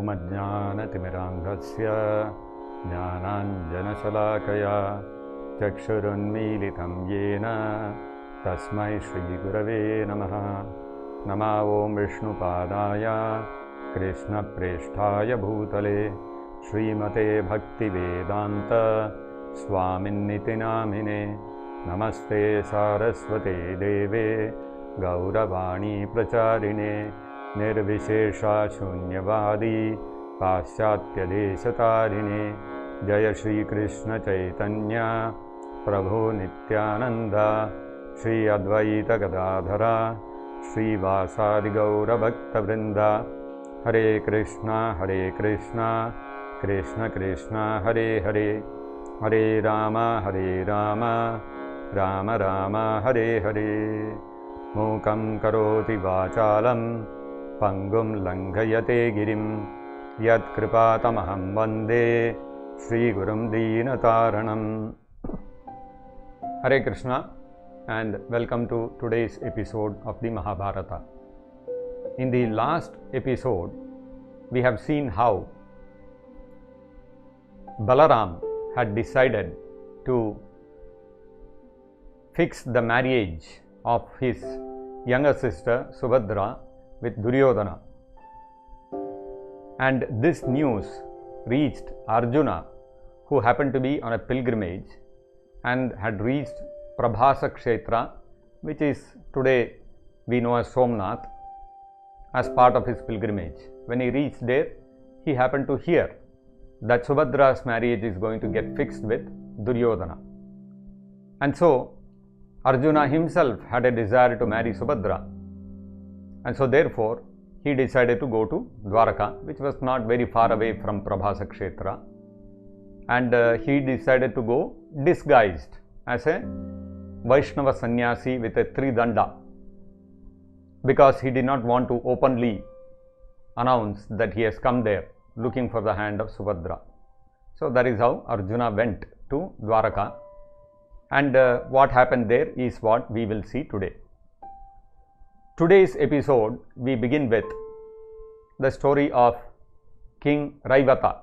ओमज्ञानतिमिरान्धस्य ज्ञानाञ्जनशलाकया चक्षुरुन्मीलितं येन तस्मै श्रीगुरवे नमः। नमो ॐ विष्णुपादाय कृष्णप्रेष्ठाय भूतले श्रीमते भक्तिवेदान्त स्वामिन्निति नामिने। नमस्ते सारस्वते देवे गौरवाणी प्रचारिणे निर्विशेषा शून्यवादी पाश्चात्यदेशतारिणे। जय श्री कृष्ण चैतन्य प्रभो नित्यानंद श्री अद्वैत गदाधरा श्रीवासादि गौरभक्तवृंद। हरे कृष्णा कृष्ण कृष्ण हरे हरे, हरे राम राम राम हरे हरे। मूकं करोति वाचालं पंगुं लंघयते गिरिं यत्कृपातमहं वन्दे श्रीगुरुं दीनतारणम्। Hare Krishna and welcome to today's episode of the Mahabharata. In the last episode, we have seen how Balaram had decided to fix the marriage of his younger sister Subhadra with Duryodhana. And this news reached Arjuna, who happened to be on a pilgrimage and had reached Prabhasa Kshetra, which is today we know as Somnath, as part of his pilgrimage. When he reached there, he happened to hear that Subhadra's marriage is going to get fixed with Duryodhana. And so Arjuna himself had a desire to marry Subhadra, and so therefore he decided to go to Dwaraka, which was not very far away from Prabhasa Kshetra, and he decided to go disguised as a Vaishnava sannyasi with a tridanda, because he did not want to openly announce that he has come there looking for the hand of Subhadra. So that is how Arjuna went to Dwaraka. And what happened there is what we will see today. Today's episode, we begin with the story of King Raivata.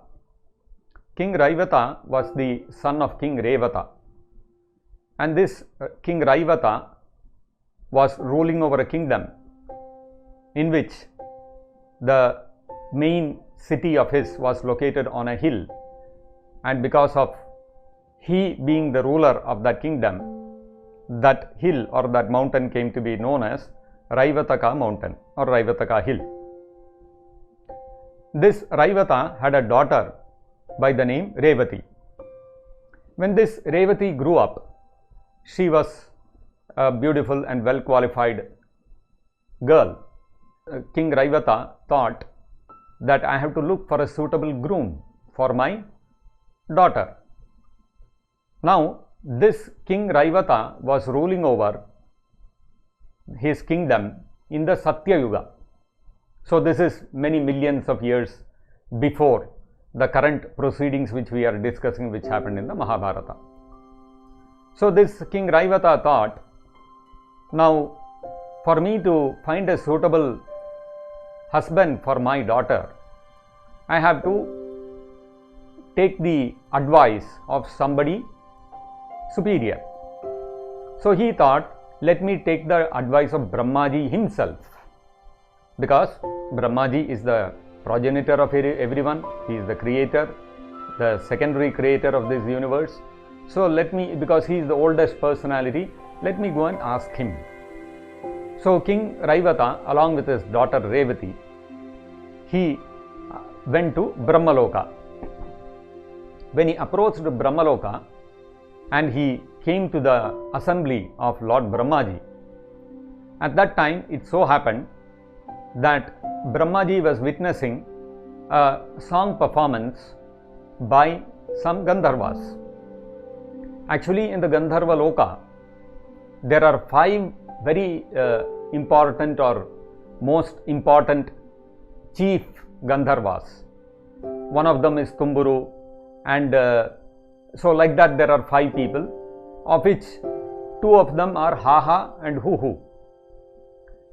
King Raivata was the son of King Revata. And this King Raivata was ruling over a kingdom in which the main city of his was located on a hill. And because of he being the ruler of that kingdom, that hill or that mountain came to be known as Raivataka mountain or Raivataka hill. This Raivata had a daughter by the name Revati. When this Revati grew up, she was a beautiful and well qualified girl. King Raivata thought that I have to look for a suitable groom for my daughter. Now, this King Raivata was ruling over his kingdom in the Satya Yuga. So, this is many millions of years before the current proceedings which we are discussing, which happened in the Mahabharata. So, this King Raivata thought, now for me to find a suitable husband for my daughter, I have to take the advice of somebody superior. So he thought, let me take the advice of Brahmaji himself, because Brahmaji is the progenitor of everyone. He is the creator, the secondary creator of this universe. So because he is the oldest personality, let me go and ask him. So King Raivata, along with his daughter Revati, he went to Brahmaloka. When he approached Brahmaloka and he came to the assembly of Lord Brahmaji, at that time it so happened that Brahmaji was witnessing a song performance by some Gandharvas. Actually, in the Gandharva Loka, there are 5 very important or most important chief Gandharvas. One of them is Tumburu, and so like that there are 5 people, of which 2 of them are Haha and Huhu.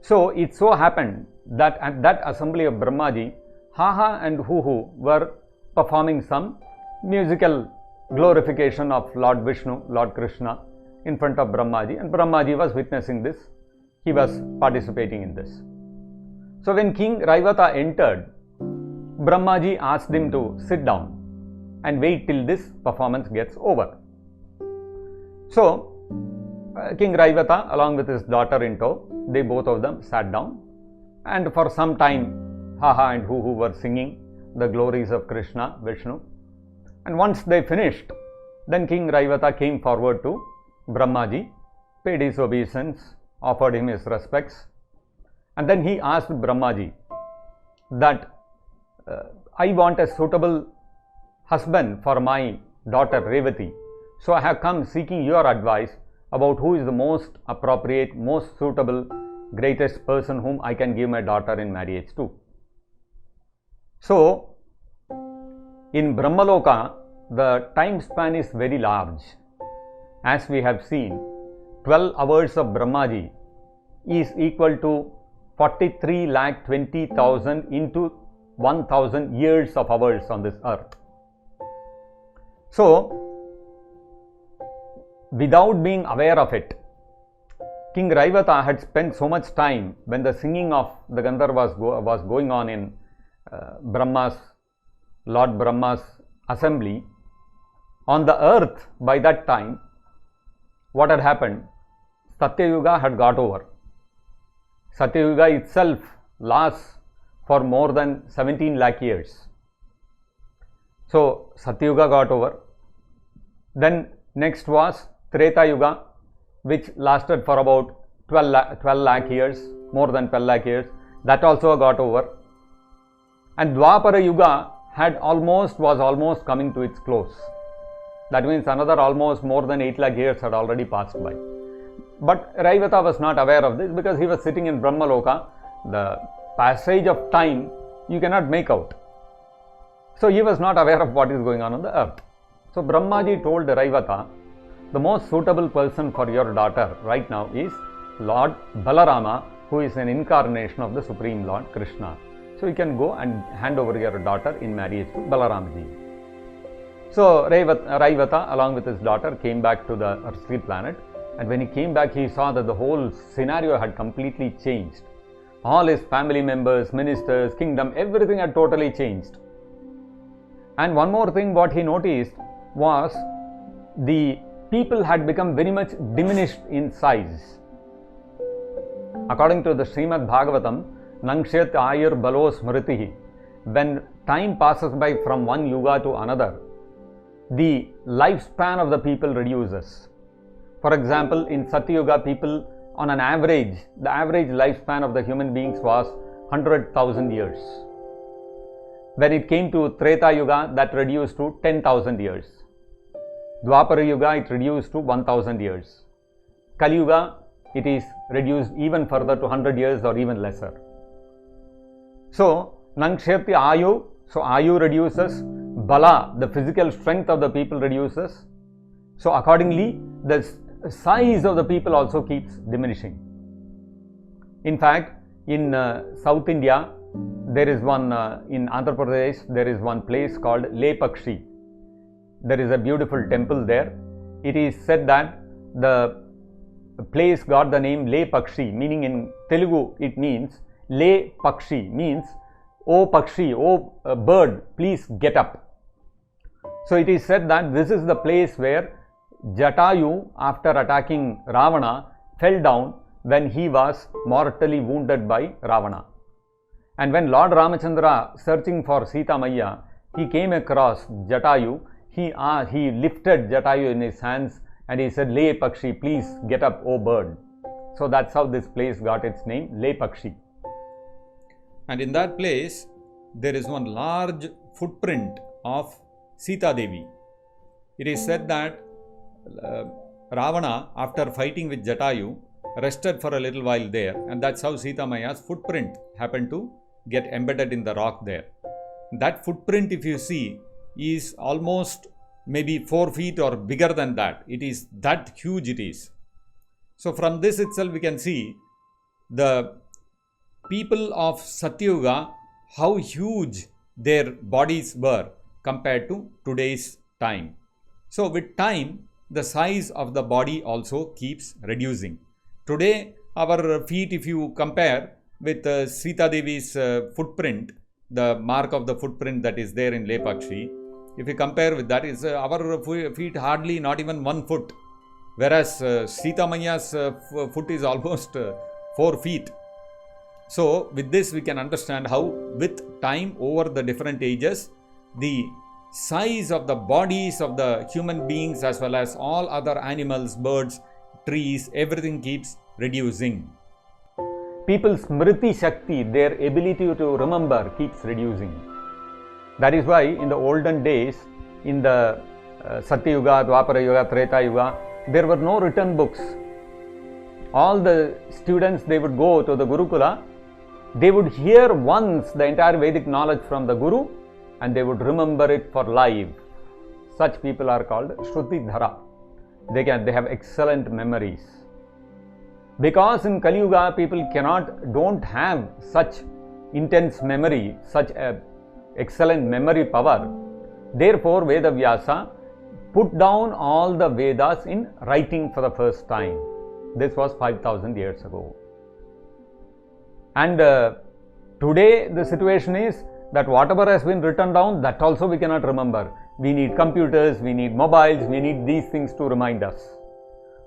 So it so happened that at that assembly of Brahmaji, Haha and Huhu were performing some musical glorification of Lord Vishnu, Lord Krishna in front of Brahmaji, and Brahmaji was witnessing this. He was participating in this. So when King Raivata entered, Brahmaji asked him to sit down and wait till this performance gets over. So King Raivata along with his daughter in tow, they both of them sat down, and for some time Haha and Huhu were singing the glories of Krishna, Vishnu. And once they finished, then King Raivata came forward to Brahmaji, paid his obeisance, offered him his respects, and then he asked Brahmaji that I want a suitable husband for my daughter Revati. So I have come seeking your advice about who is the most appropriate, most suitable, greatest person whom I can give my daughter in marriage to. So in Brahmaloka, the time span is very large. As we have seen, 12 hours of Brahmaji is equal to 43,20,000 into 1,000 years of hours on this earth. So, without being aware of it, King Raivata had spent so much time when the singing of the Gandharvas was going on in Lord Brahma's assembly. On the earth by that time, what had happened? Satyayuga had got over. Satyayuga itself lasts for more than 17 lakh years. So Satyayuga got over. Then next was Treta Yuga, which lasted for about 12 lakh years, more than 12 lakh years. That also got over. And Dwapara Yuga was almost coming to its close. That means another almost more than 8 lakh years had already passed by. But Raivata was not aware of this because he was sitting in Brahmaloka. The passage of time you cannot make out. So he was not aware of what is going on the earth. So Brahmaji told Raivata, the most suitable person for your daughter right now is Lord Balarama, who is an incarnation of the Supreme Lord Krishna. So you can go and hand over your daughter in marriage to Balaramji. So Raivata along with his daughter came back to the earthly planet, and when he came back he saw that the whole scenario had completely changed. All his family members, ministers, kingdom, everything had totally changed. And one more thing what he noticed was the people had become very much diminished in size. According to the Srimad Bhagavatam, Nangshyat Ayur Balo Smritihi, when time passes by from one yuga to another, the lifespan of the people reduces. For example, in Satyuga, people on an average, the average lifespan of the human beings was 100,000 years. When it came to Treta Yuga, that reduced to 10,000 years. Dwapara Yuga, it reduced to 1,000 years. Kali Yuga, it is reduced even further to 100 years or even lesser. So, Nangshyati Ayu, so Ayu reduces, Bala, the physical strength of the people reduces. So, accordingly, the size of the people also keeps diminishing. In fact, in South India, there is one, in Andhra Pradesh, there is one place called Lepakshi. There is a beautiful temple there. It is said that the place got the name Lepakshi, meaning in Telugu it means Lepakshi, means O Pakshi, O bird, please get up. So it is said that this is the place where Jatayu, after attacking Ravana, fell down when he was mortally wounded by Ravana. And when Lord Ramachandra searching for Sita Maya, he came across Jatayu. He lifted Jatayu in his hands and he said, Le Pakshi, please get up, O bird. So that's how this place got its name, Le Pakshi. And in that place, there is one large footprint of Sita Devi. It is said that Ravana, after fighting with Jatayu, rested for a little while there, and that's how Sita Maya's footprint happened to get embedded in the rock there. That footprint, if you see, is almost maybe 4 feet or bigger than that. It is that huge it is. So from this itself we can see the people of Satyuga, how huge their bodies were compared to today's time. So with time, the size of the body also keeps reducing. Today, our feet, if you compare with Sita Devi's footprint, the mark of the footprint that is there in Lepakshi, if you compare with that, is our feet hardly not even 1 foot, whereas Sita Mayya's foot is almost 4 feet. So with this we can understand how with time over the different ages, the size of the bodies of the human beings as well as all other animals, birds, trees, everything keeps reducing. People's smriti shakti, their ability to remember, keeps reducing. That is why in the olden days, in the Satya Yuga, Dwapara Yuga, Treta Yuga, there were no written books. All the students, they would go to the Gurukula, they would hear once the entire Vedic knowledge from the Guru and they would remember it for life. Such people are called Shrutidhara. They have excellent memories. Because in Kali Yuga, people don't have such intense memory, such a excellent memory power. Therefore, Vedavyasa put down all the Vedas in writing for the first time. This was 5,000 years ago. And today the situation is that whatever has been written down, that also we cannot remember. We need computers, we need mobiles, we need these things to remind us.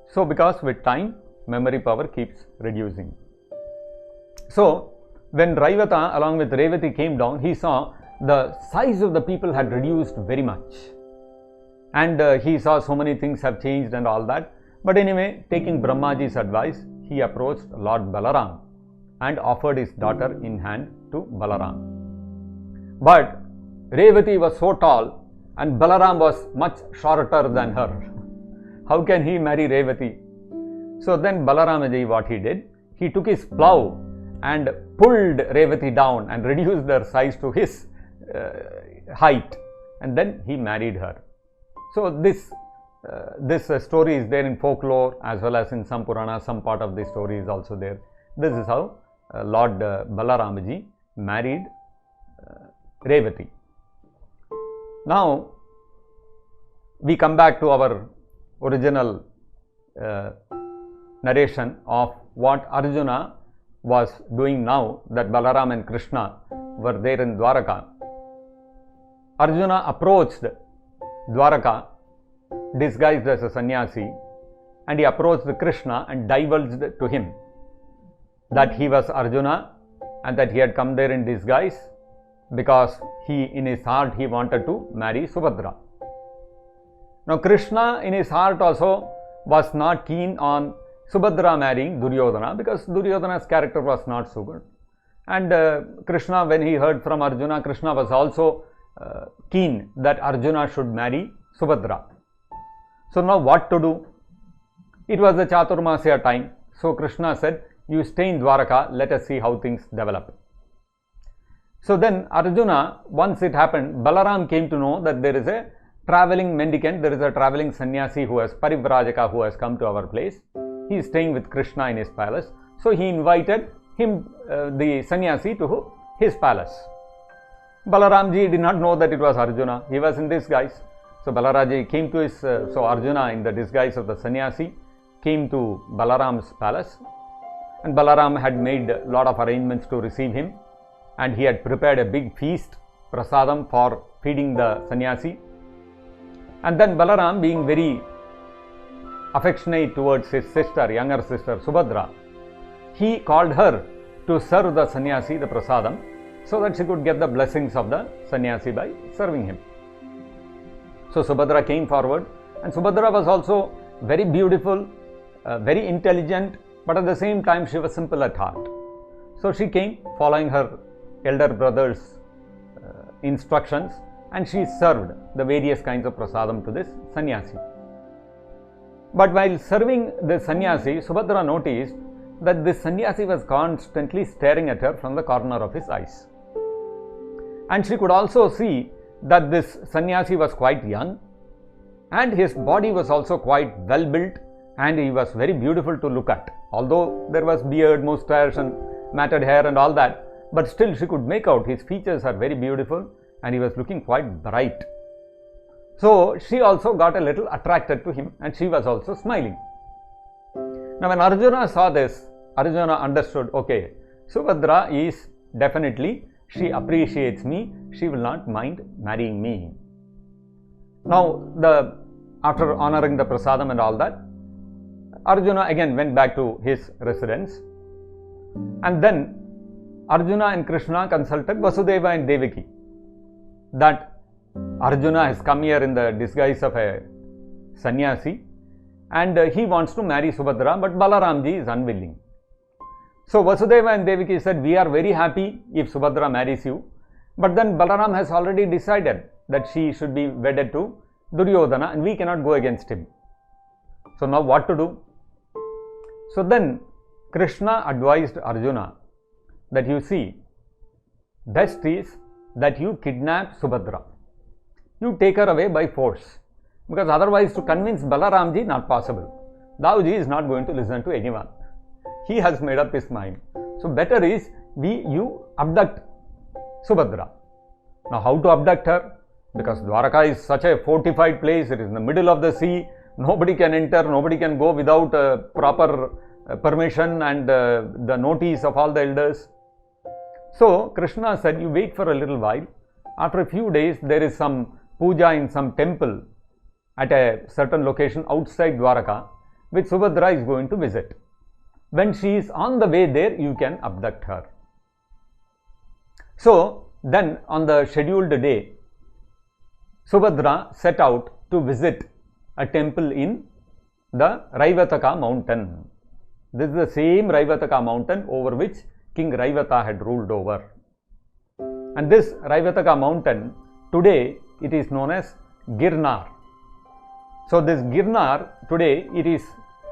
So because with time, memory power keeps reducing. So when Raivata along with Revati came down, he saw the size of the people had reduced very much. And he saw so many things have changed and all that. But anyway, taking Brahmaji's advice, he approached Lord Balaram and offered his daughter in hand to Balaram. But Revati was so tall and Balaram was much shorter than her. How can he marry Revati? So then Balaramaji, what he did, he took his plow and pulled Revati down and reduced her size to his height, and then he married her. So this story is there in folklore as well as in some Purana. Some part of the story is also there. This is how Lord Balaramaji married Revati. Now we come back to our original narration of what Arjuna was doing now that Balaram and Krishna were there in Dwaraka. Arjuna approached Dwaraka disguised as a sannyasi, and he approached Krishna and divulged to him that he was Arjuna and that he had come there in disguise because in his heart he wanted to marry Subhadra. Now Krishna in his heart also was not keen on Subhadra marrying Duryodhana because Duryodhana's character was not so good. And Krishna, when he heard from Arjuna, Krishna was also keen that Arjuna should marry Subhadra. So now what to do? It was the Chaturmasya time. So Krishna said, you stay in Dwaraka, let us see how things develop. So then Arjuna, once it happened, Balaram came to know that there is a traveling mendicant, there is a traveling sannyasi who has Parivrajaka who has come to our place. He is staying with Krishna in his palace. So he invited him, the sannyasi, to his palace. Balaramji did not know that it was Arjuna. He was in disguise. So Balaraji came to so Arjuna in the disguise of the sannyasi came to Balaram's palace, and Balaram had made a lot of arrangements to receive him, and he had prepared a big feast, prasadam, for feeding the sannyasi. And then Balaram, being very affectionate towards his sister, younger sister Subhadra, he called her to serve the sannyasi the prasadam so that she could get the blessings of the sannyasi by serving him. So Subhadra came forward, and Subhadra was also very beautiful, very intelligent, but at the same time she was simple at heart. So she came following her elder brother's instructions, and she served the various kinds of prasadam to this sannyasi. But while serving the sannyasi, Subhadra noticed that this sannyasi was constantly staring at her from the corner of his eyes. And she could also see that this sannyasi was quite young, and his body was also quite well built, and he was very beautiful to look at. Although there was beard, moustache and matted hair and all that, but still she could make out his features are very beautiful and he was looking quite bright. So she also got a little attracted to him and she was also smiling. Now when Arjuna saw this, Arjuna understood, okay, Subhadra is definitely, she appreciates me, she will not mind marrying me. Now after honoring the prasadam and all that, Arjuna again went back to his residence, and then Arjuna and Krishna consulted Vasudeva and Devaki that Arjuna has come here in the disguise of a sannyasi and he wants to marry Subhadra, but Balaramji is unwilling. So Vasudeva and Devaki said, we are very happy if Subhadra marries you, but then Balaram has already decided that she should be wedded to Duryodhana and we cannot go against him. So now what to do? So then Krishna advised Arjuna that, you see, best is that you kidnap Subhadra. You take her away by force, because otherwise to convince Balaramji not possible. Dauji is not going to listen to anyone. He has made up his mind. So better is you abduct Subhadra. Now how to abduct her? Because Dwaraka is such a fortified place, it is in the middle of the sea, nobody can enter, nobody can go without proper permission and the notice of all the elders. So Krishna said, you wait for a little while. After a few days, there is some puja in some temple at a certain location outside Dwaraka, which Subhadra is going to visit. When she is on the way there, you can abduct her. So then on the scheduled day, Subhadra set out to visit a temple in the Raivataka mountain. This is the same Raivataka mountain over which King Raivata had ruled over. And this Raivataka mountain, today it is known as Girnar. So this Girnar, today it is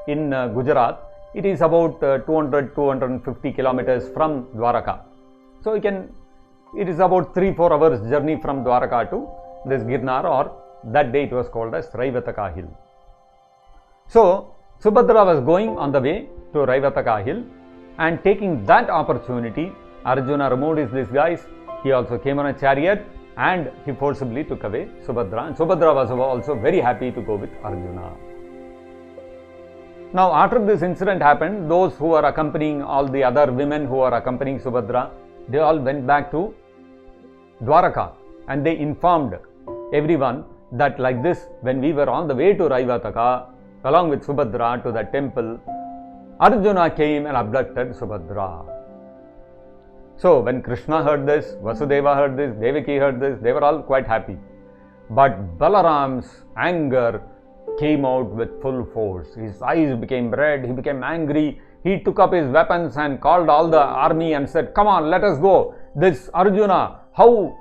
in Gujarat. It is about 200-250 kilometers from Dwaraka. So it is about 3-4 hours journey from Dwaraka to this Girnar, or that day it was called as Raivataka hill. So Subhadra was going on the way to Raivataka hill, and taking that opportunity, Arjuna removed his disguise. He also came on a chariot and he forcibly took away Subhadra, and Subhadra was also very happy to go with Arjuna. Now after this incident happened, those who are accompanying, all the other women who are accompanying Subhadra, they all went back to Dwaraka and they informed everyone that like this, when we were on the way to Raivataka along with Subhadra to the temple, Arjuna came and abducted Subhadra. So when Krishna heard this, Vasudeva heard this, Devaki heard this, they were all quite happy. But Balaram's anger came out with full force. His eyes became red, he became angry. He took up his weapons and called all the army and said, come on, let us go. This Arjuna, how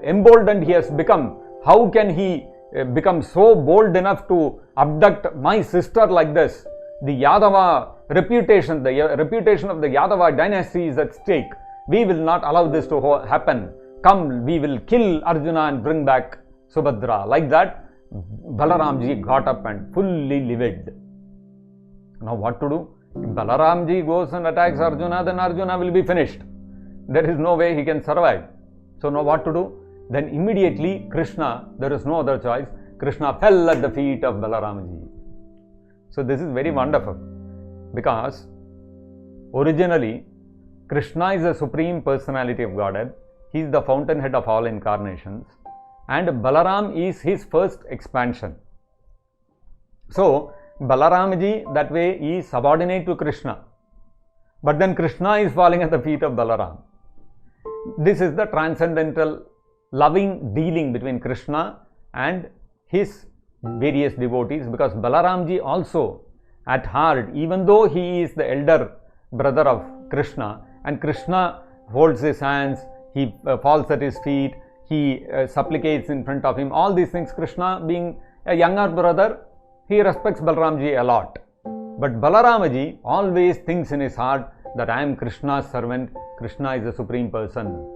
emboldened he has become. How can he become so bold enough to abduct my sister like this? The Yadava reputation, the reputation of the Yadava dynasty is at stake. We will not allow this to happen. Come, we will kill Arjuna and bring back Subhadra. Like that, Balaramji got up and fully livid. Now what to do? If Balaramji goes and attacks Arjuna, then Arjuna will be finished. There is no way he can survive. So now what to do? Then immediately Krishna, there is no other choice, Krishna fell at the feet of Balaramji. So this is very wonderful, because originally Krishna is the supreme personality of Godhead. He is the fountainhead of all incarnations, and Balaram is his first expansion. So Balaramji that way is subordinate to Krishna, but then Krishna is falling at the feet of Balaram. This is the transcendental loving dealing between Krishna and his various devotees, because Balaramji also at heart, even though he is the elder brother of Krishna and Krishna holds his hands, he falls at his feet, he supplicates in front of him, all these things, Krishna being a younger brother, he respects Balaramji a lot. But Balaramji always thinks in his heart that I am Krishna's servant, Krishna is the supreme person.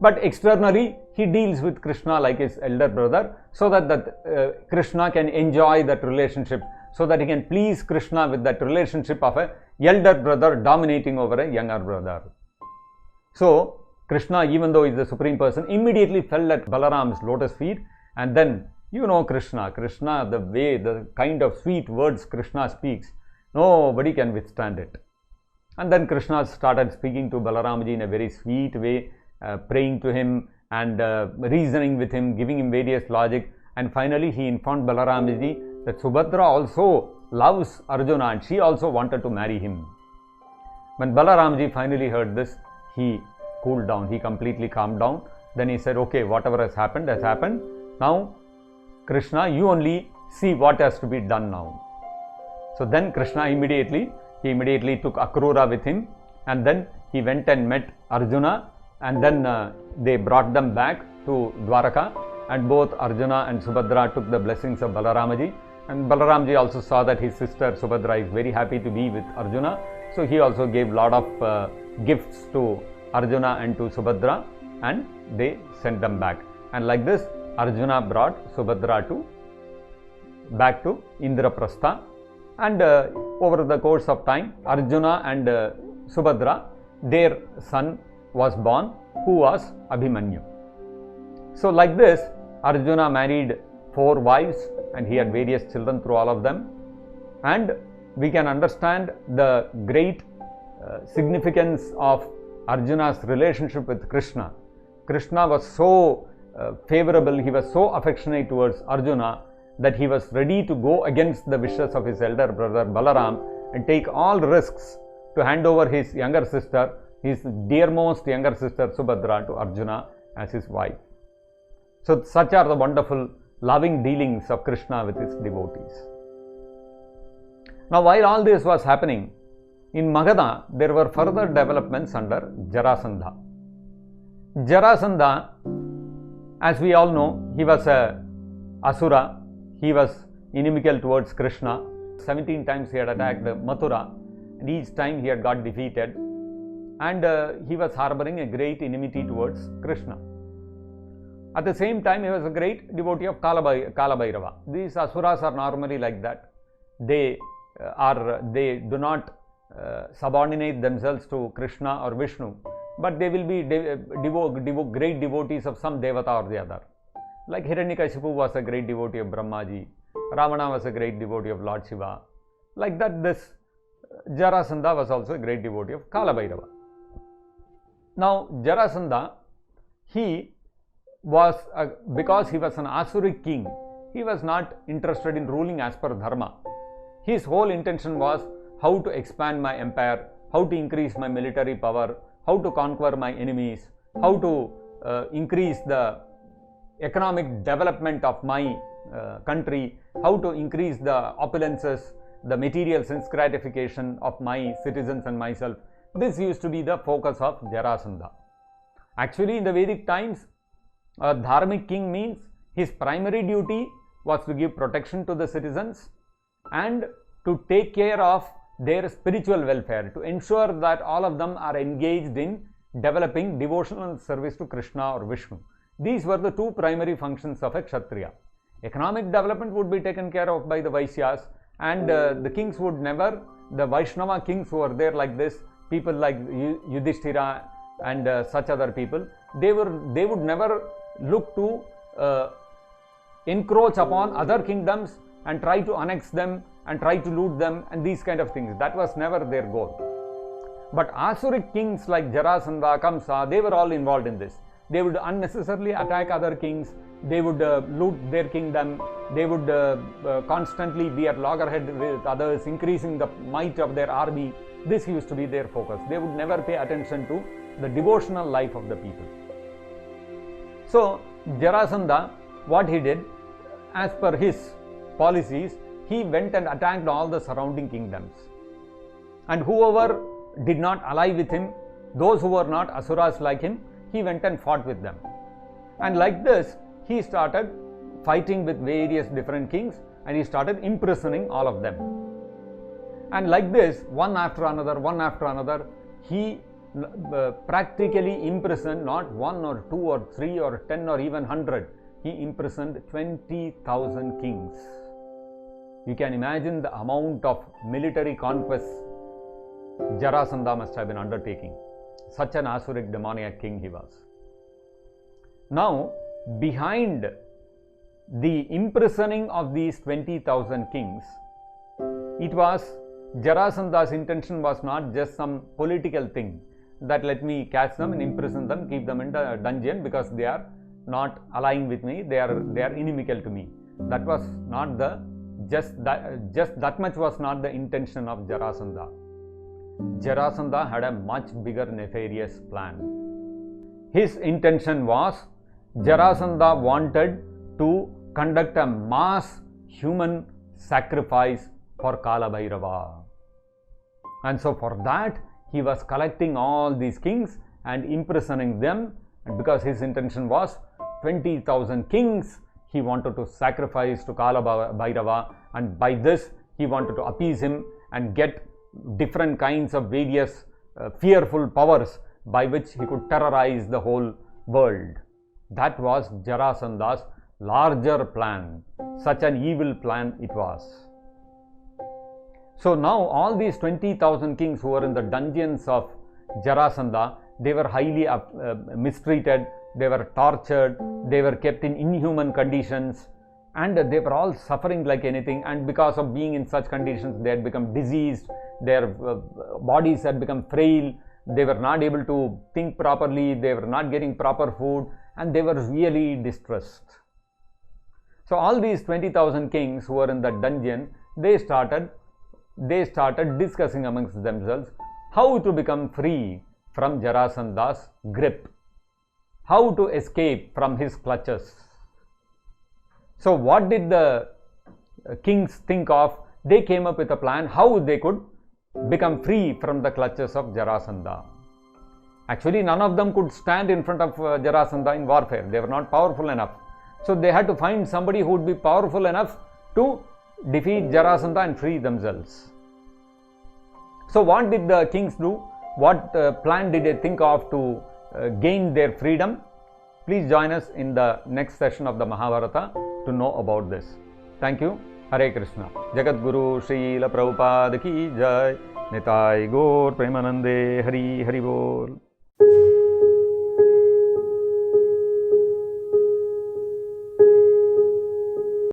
But externally, he deals with Krishna like his elder brother, so that Krishna can enjoy that relationship, so that he can please Krishna with that relationship of a elder brother dominating over a younger brother. So Krishna, even though he is the supreme person, immediately fell at Balaram's lotus feet, and then you know Krishna, the way, the kind of sweet words Krishna speaks, nobody can withstand it. And then Krishna started speaking to Balaramji in a very sweet way, praying to him and reasoning with him, giving him various logic, and finally he informed Balaramji that Subhadra also loves Arjuna and she also wanted to marry him. When Balaramji finally heard this, he cooled down, he completely calmed down. Then he said, okay, whatever has happened. Now Krishna, you only see what has to be done now. So then Krishna immediately took Akrura with him, and then he went and met Arjuna, and then they brought them back to Dwaraka, and both Arjuna and Subhadra took the blessings of Balaramji, and Balaramji also saw that his sister Subhadra is very happy to be with Arjuna, so he also gave lot of gifts to Arjuna and to Subhadra, and they sent them back. And like this, Arjuna brought Subhadra back to Indraprastha, and over the course of time, Arjuna and Subhadra, their son was born, who was Abhimanyu. So like this, Arjuna married 4 wives and he had various children through all of them, and we can understand the great significance of Arjuna's relationship with Krishna. Krishna was so favorable, he was so affectionate towards Arjuna that he was ready to go against the wishes of his elder brother Balaram and take all risks to hand over his younger sister, his dearmost younger sister Subhadra, to Arjuna as his wife. So such are the wonderful loving dealings of Krishna with his devotees. Now while all this was happening, in Magadha there were further developments under Jarasandha. Jarasandha, as we all know, he was a Asura. He was inimical towards Krishna. 17 times he had attacked Mathura, and each time he had got defeated, and he was harboring a great enmity towards Krishna. At the same time, he was a great devotee of Kalabhairava. These Asuras are normally like that. They do not subordinate themselves to Krishna or Vishnu, but they will be great devotees of some devata or the other. Like Hiranyakashipu was a great devotee of Brahmaji, Ravana was a great devotee of Lord Shiva. Like that, this Jarasandha was also a great devotee of Kalabhairava. Now Jarasandha, he was, because he was an Asuric king, he was not interested in ruling as per dharma. His whole intention was how to expand my empire, how to increase my military power, how to conquer my enemies, how to increase the economic development of my country, how to increase the opulences, the material sense gratification of my citizens and myself. This used to be the focus of Jarasandha. Actually, in the Vedic times, a dharmic king means his primary duty was to give protection to the citizens and to take care of their spiritual welfare, to ensure that all of them are engaged in developing devotional service to Krishna or Vishnu. These were the 2 primary functions of a Kshatriya. Economic development would be taken care of by the Vaishyas, and the kings would never, the Vaishnava kings who were there like this, people like Yudhishthira and such other people, they would never look to encroach upon other kingdoms and try to annex them and try to loot them and these kind of things. That was never their goal. But Asuric kings like Jarasandha, Kamsa, they were all involved in this. They would unnecessarily attack other kings, they would loot their kingdom, they would constantly be at loggerhead with others, increasing the might of their army. This used to be their focus. They would never pay attention to the devotional life of the people. So Jarasandha, what he did, as per his policies, he went and attacked all the surrounding kingdoms. And whoever did not ally with him, those who were not Asuras like him, he went and fought with them. And like this, he started fighting with various different kings and he started imprisoning all of them. And like this, one after another, he practically imprisoned not 1 or 2 or 3 or 10 or even 100. He imprisoned 20,000 kings. You can imagine the amount of military conquest Jarasandha must have been undertaking. Such an asuric demoniac king he was. Now, behind the imprisoning of these 20,000 kings, it was Jarasandha's intention was not just some political thing that let me catch them and imprison them, keep them in the dungeon because they are not aligning with me, they are inimical to me. That was not the just that much was not the intention of Jarasandha. Jarasandha had a much bigger nefarious plan. His intention was Jarasandha wanted to conduct a mass human sacrifice for Kala Bhairava. And so for that he was collecting all these kings and imprisoning them, and because his intention was 20,000 kings he wanted to sacrifice to Kala Bhairava, and by this he wanted to appease him and get different kinds of various fearful powers by which he could terrorize the whole world. That was Jarasandha's larger plan. Such an evil plan it was. So now all these 20,000 kings who were in the dungeons of Jarasandha, they were highly mistreated, they were tortured, they were kept in inhuman conditions, and they were all suffering like anything, and because of being in such conditions they had become diseased, their bodies had become frail, they were not able to think properly, they were not getting proper food, and they were really distressed. So all these 20,000 kings who were in the dungeon, they started discussing amongst themselves how to become free from Jarasandha's grip, how to escape from his clutches. So what did the kings think of? They came up with a plan how they could become free from the clutches of Jarasandha. Actually, none of them could stand in front of Jarasandha in warfare. They were not powerful enough. So they had to find somebody who would be powerful enough to defeat Jarasandha and free themselves. So what did the kings do? What plan did they think of to gain their freedom? Please join us in the next session of the Mahabharata to know about this. Thank you. Hare Krishna. Jagat Guru Srila Prabhupada Ki Jai. Nitai Gaur Premanande Hari Hari Bol.